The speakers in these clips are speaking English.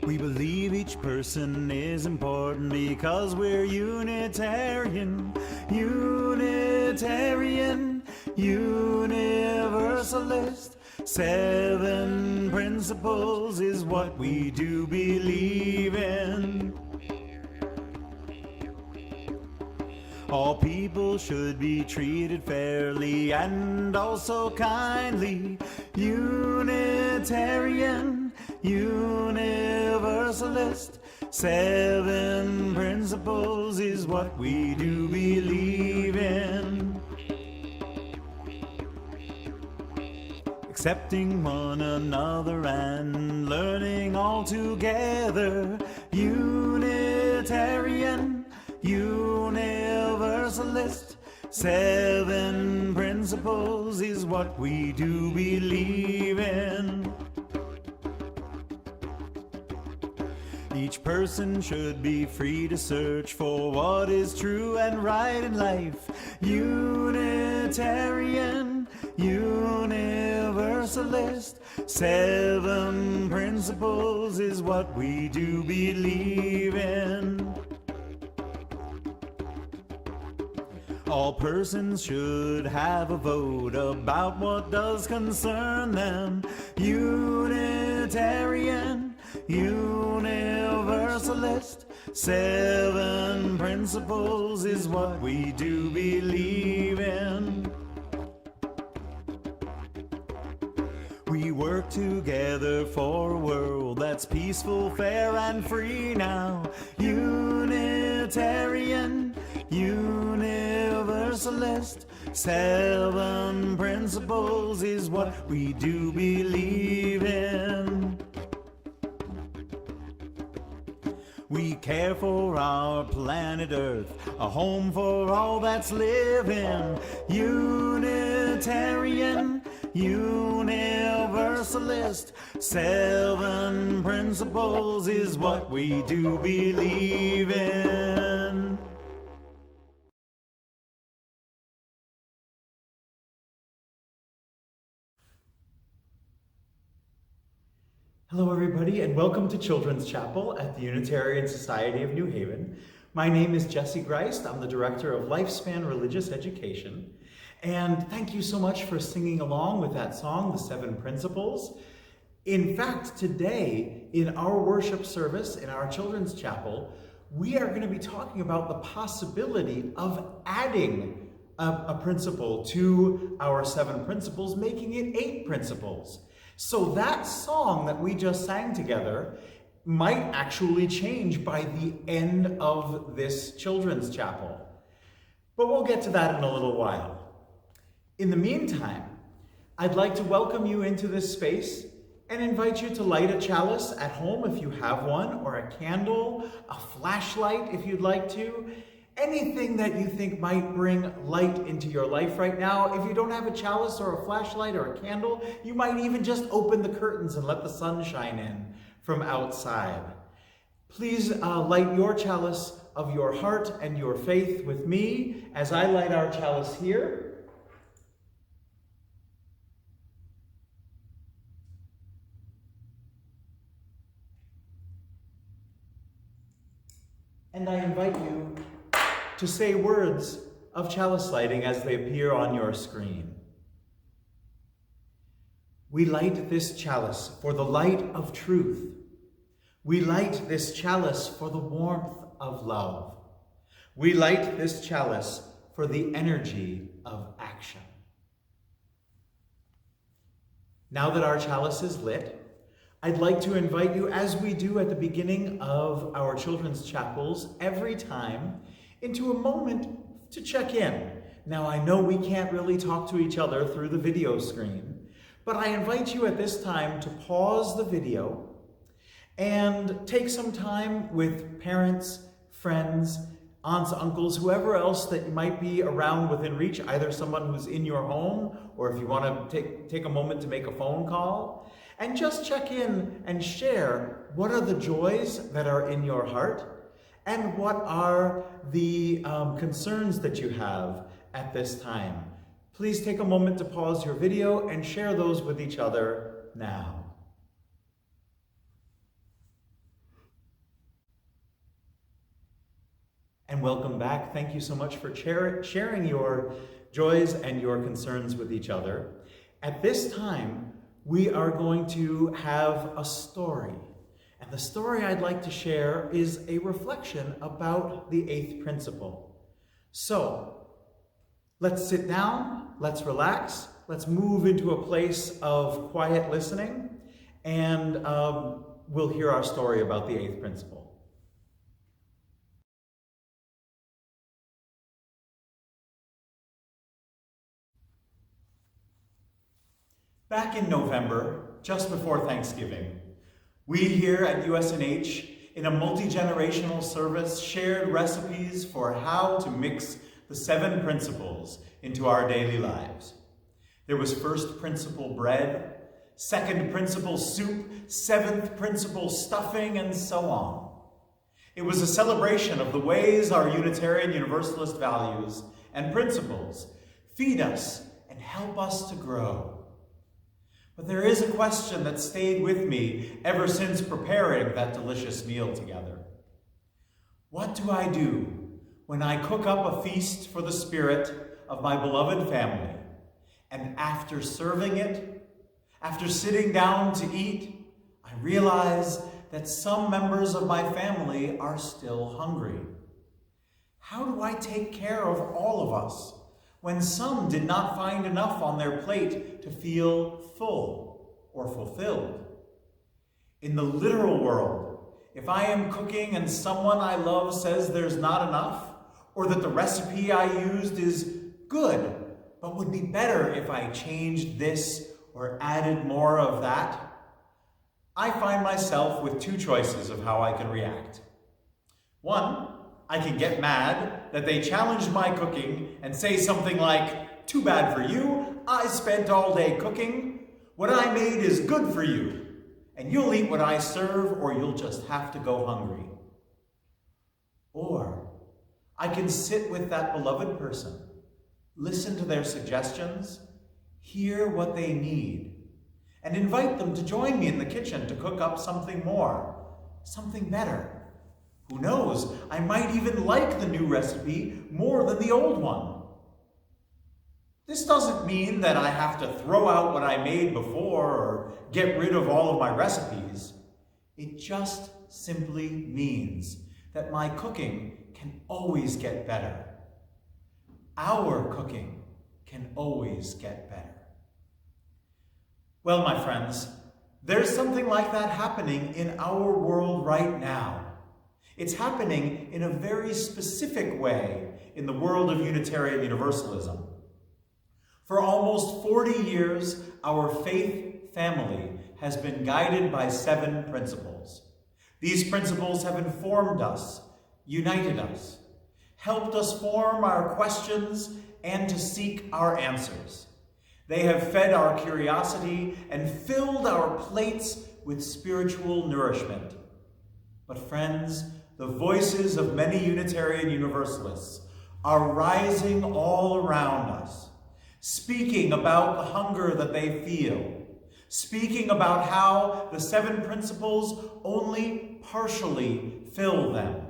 We believe each person is important because we're Unitarian, Unitarian, Universalist. 7 principles is what we do believe in. All people should be treated fairly and also kindly. Unitarian, Universalist. 7 principles is what we do believe in. Accepting one another and learning all together. Unitarian, Universalist. 7 principles is what we do believe in. Each person should be free to search for what is true and right in life. Unitarian, Universalist. 7 principles is what we do believe in. All persons should have a vote about what does concern them. Unitarian, Universalist. 7 principles is what we do believe in. We work together for a world that's peaceful, fair, and free now. Unitarian, Universalist. 7 principles is what we do believe in. We care for our planet Earth, a home for all that's living. Unitarian, Universalist. 7 principles is what we do believe in. Hello everybody, and welcome to Children's Chapel at the Unitarian Society of New Haven. My name is Jesse Greist. I'm the Director of Lifespan Religious Education. And thank you so much for singing along with that song, The 7 Principles. In fact, today in our worship service in our Children's Chapel, we are going to be talking about the possibility of adding a principle to our 7 principles, making it 8 principles. So that song that we just sang together might actually change by the end of this Children's Chapel. But we'll get to that in a little while. In the meantime, I'd like to welcome you into this space and invite you to light a chalice at home if you have one, or a candle, a flashlight if you'd like to. Anything that you think might bring light into your life right now. If you don't have a chalice or a flashlight or a candle, you might even just open the curtains and let the sun shine in from outside. Please light your chalice of your heart and your faith with me as I light our chalice here. And I invite you to say words of chalice lighting as they appear on your screen. We light this chalice for the light of truth. We light this chalice for the warmth of love. We light this chalice for the energy of action. Now that our chalice is lit, I'd like to invite you, as we do at the beginning of our children's chapels every time, into a moment to check in. Now, I know we can't really talk to each other through the video screen, but I invite you at this time to pause the video and take some time with parents, friends, aunts, uncles, whoever else that might be around within reach, either someone who's in your home, or if you want to take a moment to make a phone call, and just check in and share what are the joys that are in your heart and what are the concerns that you have at this time. Please take a moment to pause your video and share those with each other now. And welcome back. Thank you so much for sharing your joys and your concerns with each other. At this time, we are going to have a story. And the story I'd like to share is a reflection about the eighth principle. So, let's sit down, let's relax, let's move into a place of quiet listening, and we'll hear our story about the eighth principle. Back in November, just before Thanksgiving, we here at USNH, in a multi-generational service, shared recipes for how to mix the 7 principles into our daily lives. There was first principle bread, second principle soup, 7th principle stuffing, and so on. It was a celebration of the ways our Unitarian Universalist values and principles feed us and help us to grow. But there is a question that stayed with me ever since preparing that delicious meal together. What do I do when I cook up a feast for the spirit of my beloved family, and after serving it, after sitting down to eat, I realize that some members of my family are still hungry? How do I take care of all of us when some did not find enough on their plate to feel full or fulfilled? In the literal world, if I am cooking and someone I love says there's not enough, or that the recipe I used is good, but would be better if I changed this or added more of that, I find myself with 2 choices of how I can react. One, I can get mad that they challenged my cooking and say something like, "Too bad for you, I spent all day cooking. What I made is good for you, and you'll eat what I serve or you'll just have to go hungry." Or I can sit with that beloved person, listen to their suggestions, hear what they need, and invite them to join me in the kitchen to cook up something more, something better. Who knows, I might even like the new recipe more than the old one. This doesn't mean that I have to throw out what I made before or get rid of all of my recipes. It just simply means that my cooking can always get better. Our cooking can always get better. Well, my friends, there's something like that happening in our world right now. It's happening in a very specific way in the world of Unitarian Universalism. For almost 40 years, our faith family has been guided by 7 principles. These principles have informed us, united us, helped us form our questions and to seek our answers. They have fed our curiosity and filled our plates with spiritual nourishment. But friends, the voices of many Unitarian Universalists are rising all around us, speaking about the hunger that they feel, speaking about how the 7 principles only partially fill them.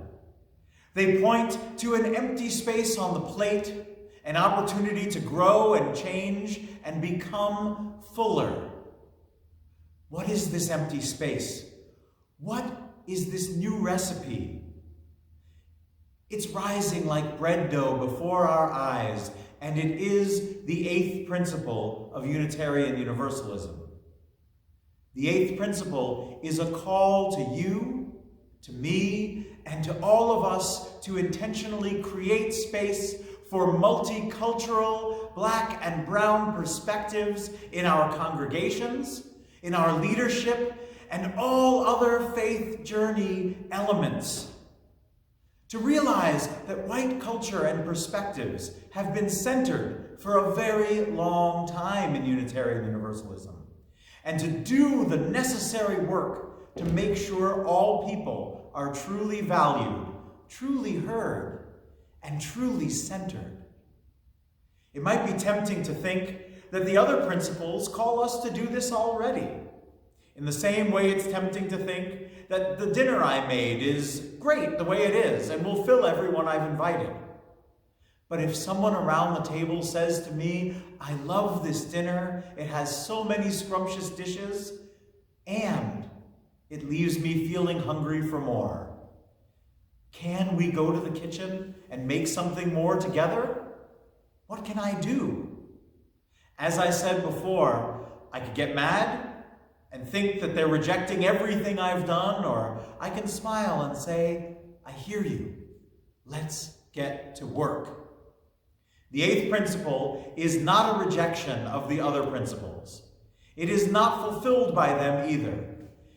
They point to an empty space on the plate, an opportunity to grow and change and become fuller. What is this empty space? What is this new recipe? It's rising like bread dough before our eyes, and it is the 8th principle of Unitarian Universalism. The 8th principle is a call to you, to me, and to all of us to intentionally create space for multicultural Black and brown perspectives in our congregations, in our leadership, and all other faith journey elements. To realize that white culture and perspectives have been centered for a very long time in Unitarian Universalism, and to do the necessary work to make sure all people are truly valued, truly heard, and truly centered. It might be tempting to think that the other principles call us to do this already. In the same way, it's tempting to think that the dinner I made is great the way it is and will fill everyone I've invited. But if someone around the table says to me, I love this dinner, it has so many scrumptious dishes, and it leaves me feeling hungry for more, can we go to the kitchen and make something more together? What can I do? As I said before, I could get mad and think that they're rejecting everything I've done, or I can smile and say, I hear you. Let's get to work. The eighth principle is not a rejection of the other principles. It is not fulfilled by them either.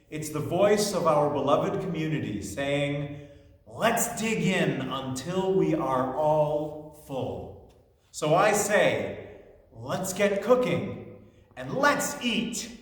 It's the voice of our beloved community saying, let's dig in until we are all full. So I say, let's get cooking and let's eat.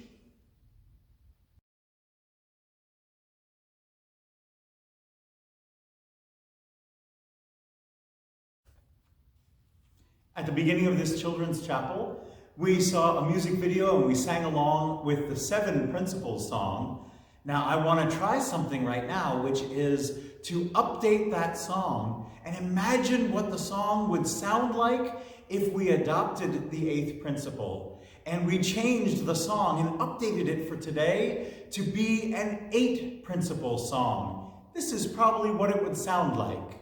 At the beginning of this children's chapel, we saw a music video and we sang along with the 7 Principles song. Now I want to try something right now, which is to update that song and imagine what the song would sound like if we adopted the 8th principle and we changed the song and updated it for today to be an 8 principle song. This is probably what it would sound like.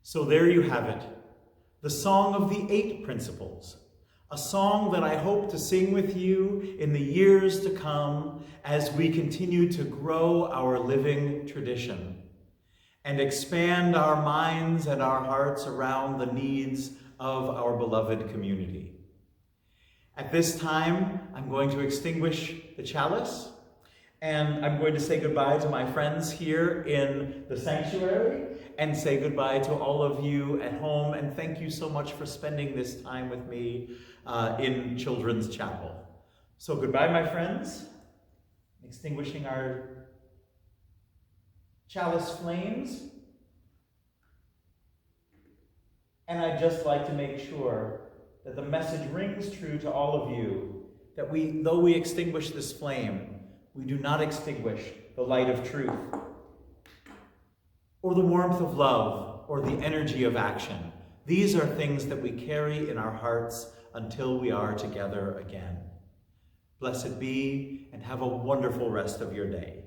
So there you have it, the song of the 8 principles, a song that I hope to sing with you in the years to come as we continue to grow our living tradition and expand our minds and our hearts around the needs of our beloved community. At this time, I'm going to extinguish the chalice, and I'm going to say goodbye to my friends here in the sanctuary and say goodbye to all of you at home. And thank you so much for spending this time with me in Children's Chapel. So goodbye, my friends. Extinguishing our chalice flames. And I'd just like to make sure that the message rings true to all of you, that though we extinguish this flame, we do not extinguish the light of truth, or the warmth of love, or the energy of action. These are things that we carry in our hearts until we are together again. Blessed be, and have a wonderful rest of your day.